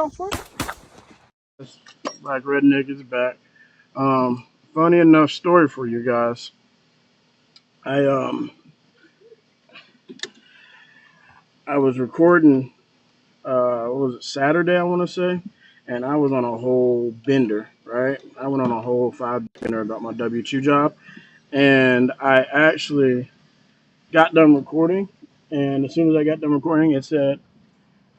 help for? Black Redneck is back. Funny enough story for you guys. I um I was recording what was it, Saturday I want to say, and I was on a whole bender, right? I went on a whole five bender about my W-2 job, and I actually got done recording, and as soon as I got done recording, it said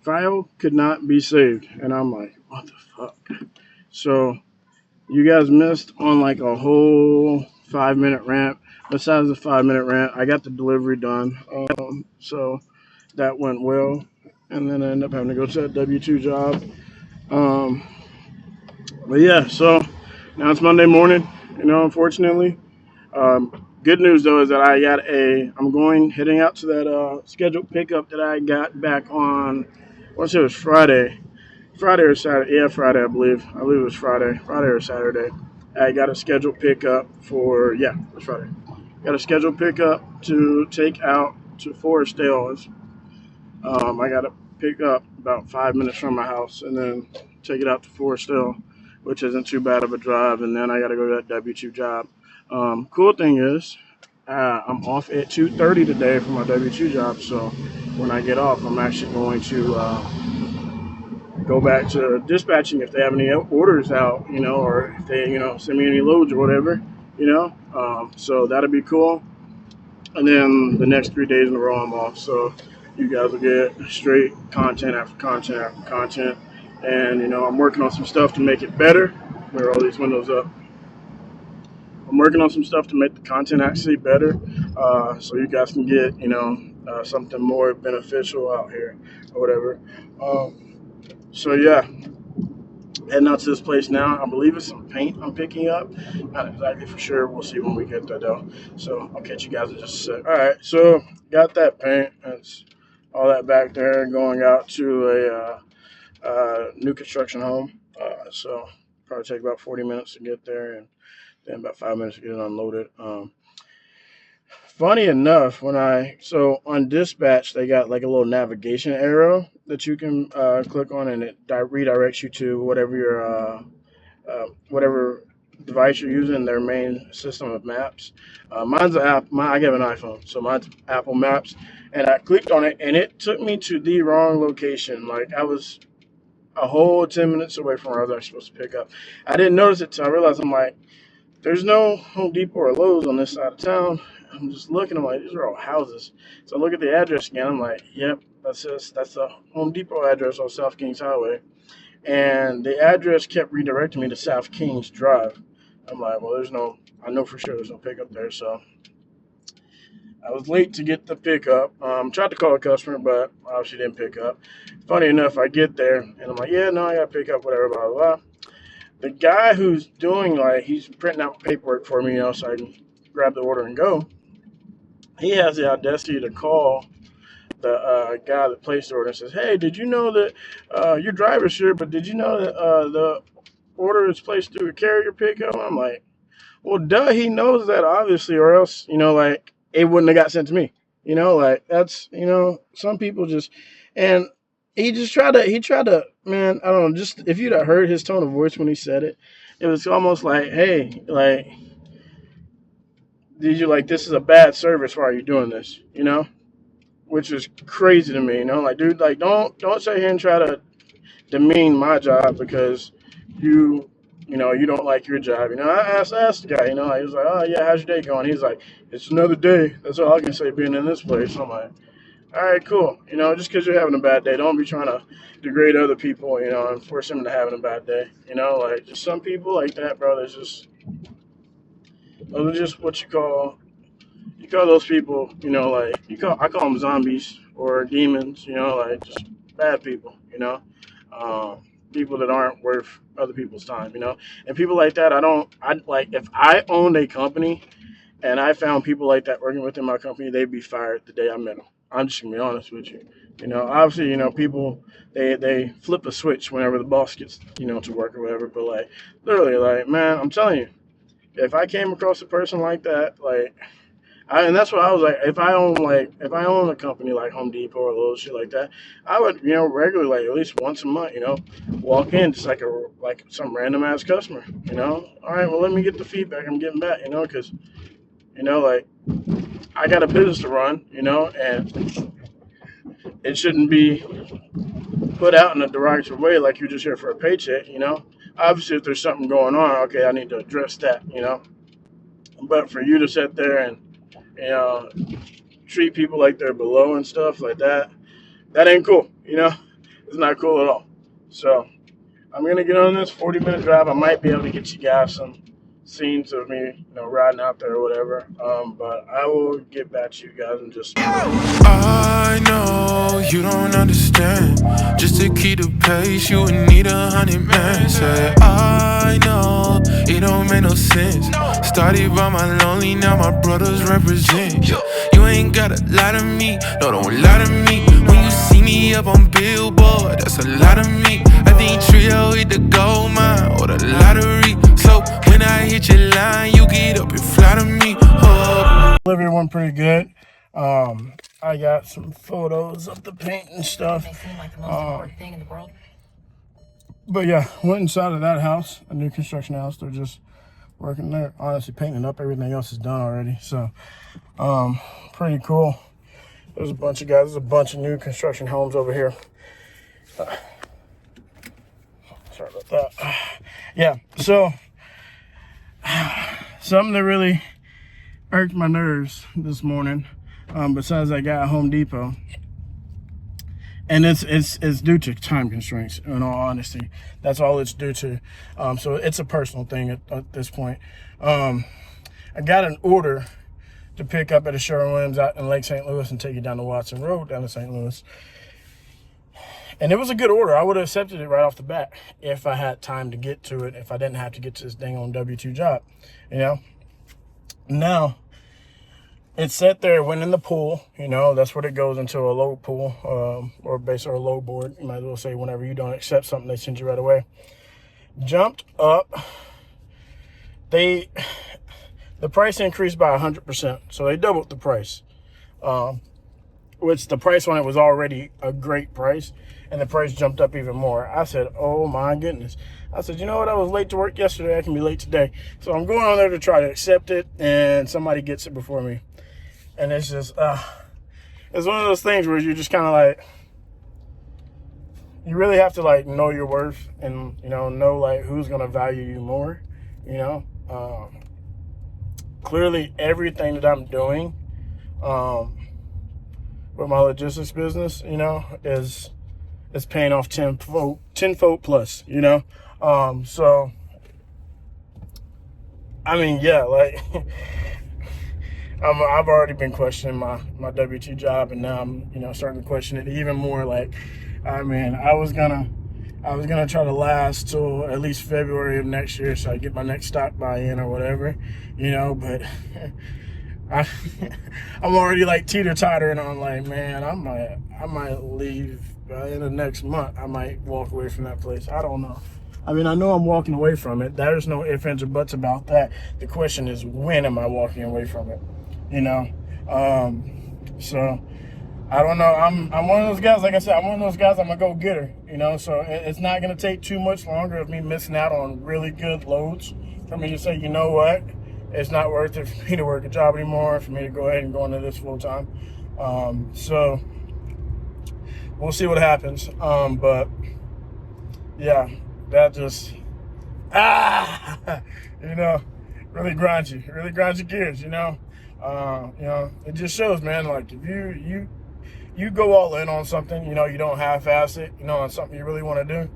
file could not be saved, and I'm like, what the fuck? So you guys missed on like a whole 5 minute rant. Besides the 5 minute rant, I got the delivery done. So that went well. And then I ended up having to go to that W-2 job. Um, but yeah, so now it's Monday morning, unfortunately. Good news though is that I'm heading out to that scheduled pickup that I got back on, I want to say it was Friday or Saturday. Yeah, Friday, I believe. I believe it was Friday or Saturday. I got a scheduled pickup for, yeah, it was Friday. Got a scheduled pickup to take out to Forest Hills. I got to pick up about 5 minutes from my house and then take it out to Forest Hill, which isn't too bad of a drive. And then I got to go to that W-2 job. Cool thing is, I'm off at 2:30 today for my W-2 job. So when I get off, I'm actually going to go back to dispatching if they have any orders out, or if they, send me any loads or whatever, so that'll be cool. And then the next 3 days in a row, I'm off. So you guys will get straight content after content after content. And, I'm working on some stuff to make it better. Where are all these windows up? I'm working on some stuff to make the content actually better, so you guys can get, something more beneficial out here or whatever. So yeah, heading out to this place now. I believe it's some paint I'm picking up. Not exactly for sure. We'll see when we get there though. So I'll catch you guys in just a sec. All right, so got that paint. That's all that back there going out to a new construction home. So probably take about 40 minutes to get there, and then about 5 minutes to get it unloaded. Funny enough, so on dispatch they got like a little navigation arrow that you can click on, and it redirects you to whatever device you're using, their main system of maps. Mine's an app. I have an iPhone, so mine's Apple Maps, and I clicked on it, and it took me to the wrong location. Like I was a whole 10 minutes away from where I was actually supposed to pick up. I didn't notice it till I realized I'm like, there's no Home Depot or Lowe's on this side of town. I'm just looking. I'm like, these are all houses. So I look at the address again. I'm like, yep, that's the Home Depot address on South Kings Highway. And the address kept redirecting me to South Kings Drive. I'm like, well, I know for sure there's no pickup there. So I was late to get the pickup. Tried to call a customer, but obviously didn't pick up. Funny enough, I get there and I'm like, yeah, no, I got to pick up, whatever, blah, blah, blah. The guy who's doing, like, he's printing out paperwork for me, so I can grab the order and go. He has the audacity to call the guy that placed the order and says, hey, did you know that your driver's here, but did you know that the order is placed through a carrier pickup? I'm like, well, duh, he knows that, obviously, or else, like, it wouldn't have got sent to me. Like, that's, some people just, and he tried to, man, I don't know, just, if you'd have heard his tone of voice when he said it, it was almost like, hey, like, did you, like, this is a bad service, why are you doing this, which is crazy to me, like, dude, like, don't sit here and try to demean my job because you you don't like your job. I asked the guy, he was like, oh yeah, how's your day going? He's like, it's another day. That's all I can say being in this place. I'm like, all right, cool. Just because you're having a bad day, don't be trying to degrade other people, and force them to having a bad day. Like, just some people like that, bro. Those are just what you call those people, like, I call them zombies or demons, like, just bad people, people that aren't worth other people's time, and people like that, I like, if I owned a company and I found people like that working within my company, they'd be fired the day I met them. I'm just gonna be honest with you. Obviously, people, they flip a switch whenever the boss gets, to work or whatever, but like, literally, like, man, I'm telling you, if I came across a person like that, like, And that's what I was like. If I own a company like Home Depot or a little shit like that, I would regularly, like at least once a month, walk in just like some random ass customer. All right, well let me get the feedback I'm getting back. Because like I got a business to run. And it shouldn't be put out in a derogatory way like you're just here for a paycheck. Obviously if there's something going on, okay, I need to address that. But for you to sit there and you know treat people like they're below and stuff like that. That ain't cool. It's not cool at all. So I'm gonna get on this 40-minute drive. I might be able to get you guys some scenes of me, riding out there or whatever. But I will get back to you guys in just a minute. I know you don't understand. Just to keep the pace, you would need 100 men. Say, I know it don't make no sense. Started by my lonely, now my brothers represent. You ain't gotta lie to me, no, don't lie to me. When you see me up on Billboard, that's a lot of me. I think Trio hit the gold mine or the lottery. So when I hit your line, you get up and fly to me. Oh. Delivery went pretty good. I got some photos of the paint and stuff. But yeah, went inside of that house, a new construction house. They're just working there, honestly painting up. Everything else is done already. So, pretty cool. There's a bunch of guys. There's a bunch of new construction homes over here. Sorry about that. Yeah, so something that really irked my nerves this morning, besides I got Home Depot, and it's due to time constraints. In all honesty, that's all it's due to. So it's a personal thing at this point. I got an order to pick up at a Sherwin-Williams out in Lake St. Louis and take it down to Watson Road down to St. Louis. And it was a good order. I would have accepted it right off the bat if I had time to get to it, if I didn't have to get to this dang on W-2 job, Now, it sat there, went in the pool, that's what it goes into, a load pool, or basically a load board. You might as well say whenever you don't accept something, they send you right away. Jumped up. The price increased by 100%, so they doubled the price. Which the price on it was already a great price, and the price jumped up even more. I said, oh my goodness. I said, you know what? I was late to work yesterday. I can be late today. So I'm going on there to try to accept it, and somebody gets it before me. And it's just, it's one of those things where you just kind of like, you really have to like know your worth and, know like who's going to value you more, Clearly everything that I'm doing, with my logistics business, is paying off tenfold plus, So, I mean, yeah, like, I've already been questioning my W-2 job, and now I'm, starting to question it even more. Like, I mean, I was gonna try to last till at least February of next year, so I get my next stock buy-in or whatever, but I'm already like teeter-totter, and I'm like, man, I might leave in the next month. I might walk away from that place. I don't know. I mean, I know I'm walking away from it. There's no ifs, ands, or buts about that. The question is, when am I walking away from it? So I don't know. I'm one of those guys. Like I said, I'm one of those guys. I'm a go-getter. So it's not gonna take too much longer of me missing out on really good loads for me to say, you know what? It's not worth it for me to work a job anymore, for me to go ahead and go into this full time. So we'll see what happens. But yeah, that just, really grinds your gears, it just shows, man, like if you go all in on something, you don't half-ass it, on something you really want to do,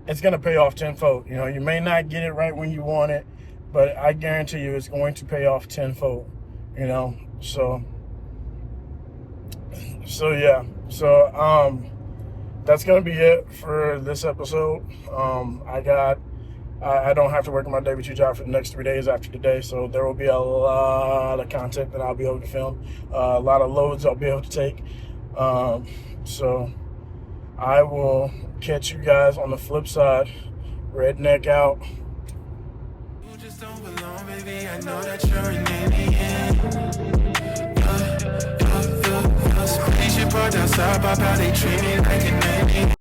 it's going to pay off tenfold. You may not get it right when you want it, but I guarantee you it's going to pay off tenfold, so yeah. So, that's going to be it for this episode. I don't have to work on my W-2 job for the next 3 days after today, so there will be a lot of content that I'll be able to film, a lot of loads I'll be able to take. So I will catch you guys on the flip side. Redneck out. You just don't belong, baby. I know that you're an alien. side pop how they treat me like an alien.